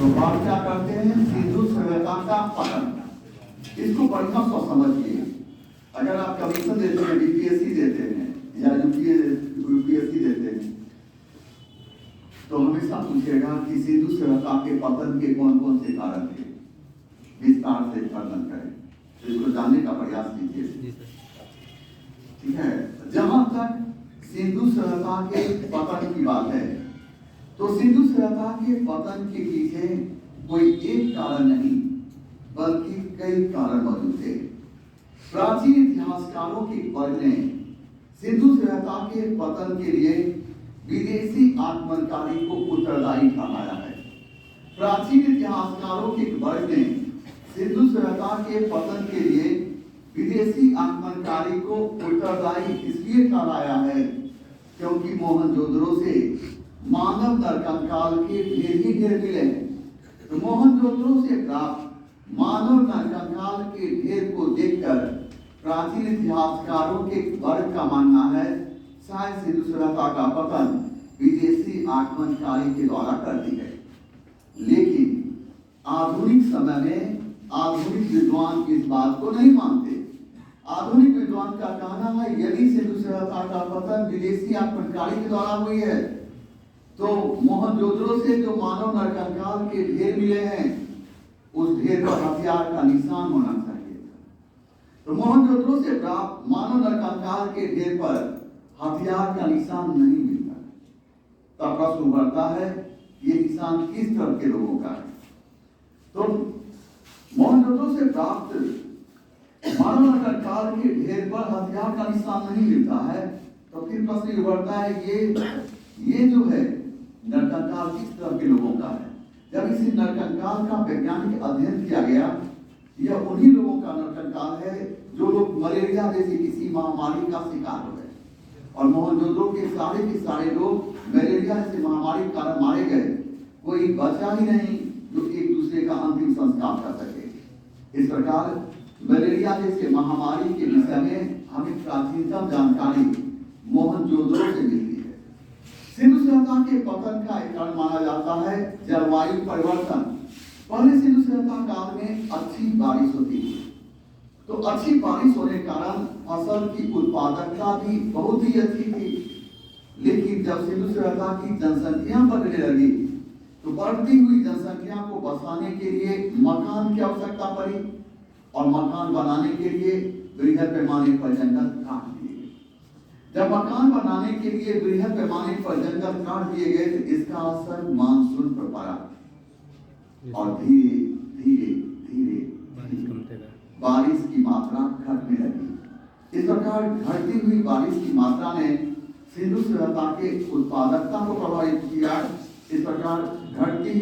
तो बात क्या करते हैं, सिंधु सभ्यता का पतन। इसको बढ़िया सा समझिए। अगर आप कमीशन देते हैं, बीपीएससी देते हैं या यूपीएससी देते हैं, तो हमेशा पूछेगा कि सिंधु सभ्यता के पतन के कौन कौन से कारण थे, विस्तार से वर्णन करें। इसको जानने का प्रयास कीजिए, ठीक है। जहां तक सिंधु सभ्यता के पतन की बात है, तो सिंधु सभ्यता के पतन के पीछे कोई एक कारण नहीं बल्कि कई कारण मौजूद थे। प्राचीन इतिहासकारों के वर्ग ने सिंधु सभ्यता के पतन के लिए विदेशी आक्रमणकारी को उत्तरदायी ठहराया है। प्राचीन इतिहासकारों के वर्ग ने सिंधु सभ्यता के पतन के लिए विदेशी आक्रमणकारी को उत्तरदायी इसलिए ठहराया है क्योंकि मोहनजोदड़ो से मानव नरकंकाल के ढेर ही ढेर मिले हैं। तो मोहनजोदड़ो से प्राप्त मानव नरकंकाल के ढेर को देखकर प्राचीन इतिहासकारों के वर्ग का मानना है शायद सिंधु सभ्यता का पतन विदेशी आक्रमणकारी के द्वारा कर दी गई। लेकिन आधुनिक समय में आधुनिक विद्वान इस बात को नहीं मानते। आधुनिक विद्वान का कहना है यदि सिंधु सभ्यता का पतन विदेशी आक्रमणकारी के द्वारा हुई है तो मोहनजोदड़ो से जो मानव नरकंकाल के ढेर मिले हैं उस ढेर पर हथियार का निशान होना चाहिए। तो मोहनजोदड़ो से प्राप्त मानव नरकंकाल के ढेर पर हथियार का निशान नहीं मिलता। तब प्रश्न उभरता है ये निशान किस तरह के लोगों का है। तो मोहनजोदड़ो से प्राप्त मानव नरकंकाल के ढेर पर हथियार का निशान नहीं मिलता है, तो फिर प्रश्न उभरता है ये जो है नरकंकाल किस तरह के लोगों का है। जब इसी नरकंकाल का वैज्ञानिक अध्ययन किया गया, यह उन्हीं लोगों का नरकंकाल है जो लोग मलेरिया जैसी किसी महामारी का शिकार हो गए, और मोहनजोदड़ो के सारे लोग मलेरिया जैसी महामारी के कारण मारे गए। कोई बचा ही नहीं जो एक दूसरे का अंतिम संस्कार कर सके। इस प्रकार मलेरिया जैसे महामारी के विषय में हमें प्राचीनतम जानकारी मोहनजोदड़ो से मिलती है। सिंधु सभ्यता के पतन का एक कारण माना जाता है जलवायु परिवर्तन। पहले सिंधु सभ्यता काल में अच्छी बारिश होती थी, तो अच्छी बारिश होने के कारण फसल की उत्पादकता भी बहुत ही अच्छी थी। लेकिन जब सिंधु सभ्यता की जनसंख्या बढ़ने लगी तो बढ़ती हुई जनसंख्या को बसाने के लिए मकान की आवश्यकता पड़ी, और मकान बनाने के लिए बृहद पैमाने पर जंगल काट दिए गए। जब मकान बनाने के लिए बृहद पैमाने पर जंगल काट दिए गए तो इसका असर मानसून पर पड़ा, और धीरे धीरे धीरे बारिश की मात्रा घटने लगी। इस प्रकार घटती हुई बारिश की मात्रा ने सिंधु सभ्यता के उत्पादकता को प्रभावित किया। इस प्रकार घटती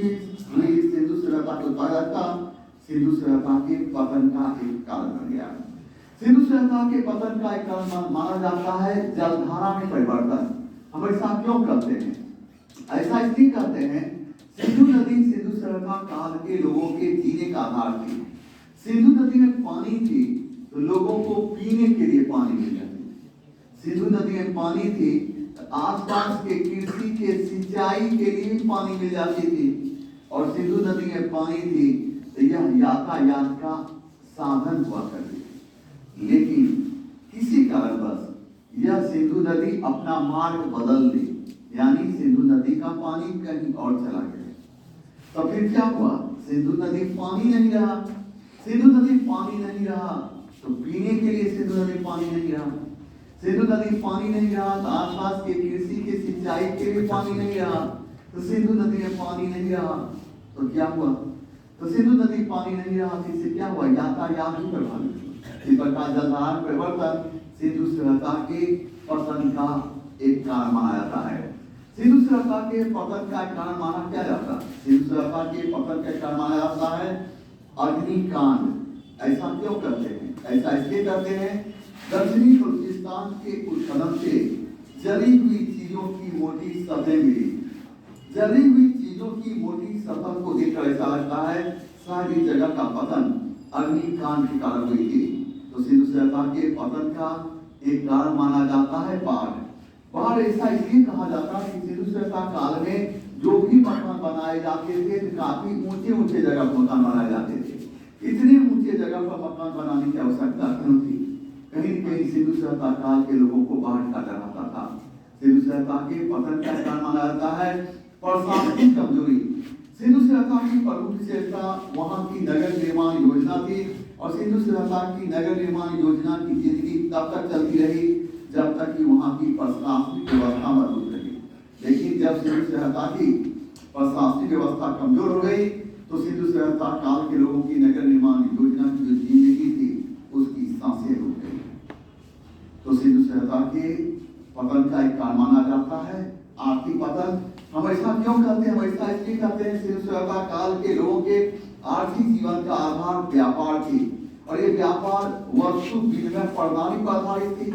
हुई सिंधु सभ्यता की उत्पादकता सिंधु सभ्यता के पतन का एक कारण बन गया। सिंधु सभ्यता के पतन का एक कारण माना जाता है जलधारा में परिवर्तन। हम ऐसा क्यों करते हैं? ऐसा इसलिए करते हैं, सिंधु नदी सिंधु सभ्यता काल के लोगों के जीने का आधार थी। सिंधु नदी में पानी थी तो लोगों को पीने के लिए पानी मिल जाती। सिंधु नदी में पानी थी तो आसपास के कृषि के सिंचाई के लिए भी पानी मिल जाती थी, और सिंधु नदी में पानी थी तो यह यातायात का साधन हुआ करती थी। लेकिन किसी कारणवश यह सिंधु नदी अपना मार्ग बदल दी, यानी सिंधु नदी का पानी कहीं और चला गया। तो फिर क्या हुआ? सिंधु नदी पानी नहीं रहा। सिंधु नदी पानी नहीं रहा तो पीने के लिए सिंधु नदी पानी नहीं रहा। सिंधु नदी पानी नहीं रहा तो आसपास के कृषि के सिंचाई के लिए पानी नहीं रहा। तो सिंधु नदी में पानी नहीं रहा तो क्या हुआ? तो सिंधु नदी पानी नहीं रहा, इससे क्या हुआ? यातायात भी प्रभावित। इस प्रकार जलधारा परिवर्तन सिंधु सभ्यता के पतन का एक कारण माना जाता है। सिंधु सभ्यता के पतन का कारण माना क्या जाता है? सिंधु सभ्यता के पतन का कारण माना जाता है अग्निकांड। ऐसा क्यों करते हैं? ऐसा इसलिए करते हैं, दक्षिणी बलूचिस्तान के उत्खनन से जली हुई चीजों की मोटी सतह मिली। जली हुई चीजों की मोटी सतह को देखकर ऐसा लगता है शायद इस जगह का पतन अग्निकांड के कारण हुई थी। तो सिंधु सभ्यता के पतन का एक कारण माना जाता है बाढ़। बाढ़ ऐसा इसलिए कहा जाता है कि सिंधु सभ्यता काल में जो भी मकान बनाए जाते थे, काफी ऊंचे ऊंचे जगह पर मकान बनाए जाते थे। इतने ऊंचे जगह पर मकान बनाने की आवश्यकता क्यों थी? कहीं न कहीं सिंधु सभ्यता काल के लोगों को बाढ़ का डर आता था। सिंधु सभ्यता के पतन का कारण माना जाता है प्रशासनिक कमजोरी। सिंधु सभ्यता की प्रमुख विशेषता वहां की नगर निर्माण योजना थी और सिंधु सभ्यता की नगर निर्माण योजना की जिंदगी तब तक चलती रही जब तक कि वहां की प्रशासनिक व्यवस्था मजबूत रही। लेकिन जब सिंधु सभ्यता की प्रशासनिक व्यवस्था कमजोर हो गई तो सिंधु सभ्यता काल के लोगों की नगर निर्माण योजना की जो जिंदगी थी उसकी सांसें रुक गई। तो सिंधु सभ्यता के पतन का एक कारण माना जाता है आर्थिक पतन। हम ऐसा क्यों कहते हैं? हम ऐसा इसलिए कहते हैं सिंधु सभ्यता काल के लोगों के आर्थिक जीवन का आधार व्यापार थी और ये व्यापार वस्तु विनिमय प्रणाली पर आधारित थी।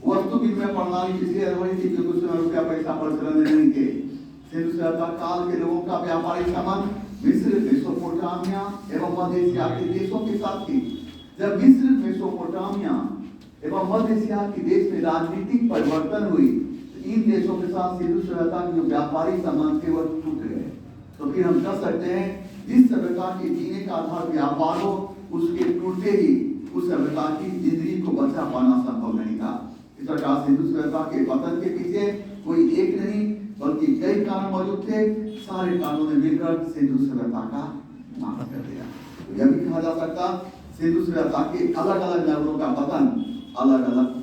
वस्तु विनिमय प्रणाली इसलिए आधारित थी क्योंकि उसमें रुपया पैसा प्रचलन नहीं थे। सिंधु सभ्यता काल के लोगों का व्यापारिक संबंध मिस्र, मेसोपोटामिया एवं मध्य एशिया के देशों के साथ थी। जब मिस्र, मेसोपोटामिया एवं मध्य एशिया के देश में राजनीतिक परिवर्तन हुई तो इन देशों के साथ सिंधु सभ्यता के जो व्यापारिक संबंध थे वह टूट गए। तो फिर हम कह सकते हैं जिस सभ्यता के जीने का आधार व्यापार हो उसके टूटते ही उस सभ्यता की जिंदगी को बचा पाना संभव नहीं था। इस प्रकार सिंधु सभ्यता के पतन के पीछे कोई एक नहीं बल्कि कई कारण मौजूद थे। सारे कारणों ने मिलकर सिंधु सभ्यता का नाश कर दिया। तो यह भी कहा जा सकता सिंधु सभ्यता के अलग अलग नगरों का पतन अलग अलग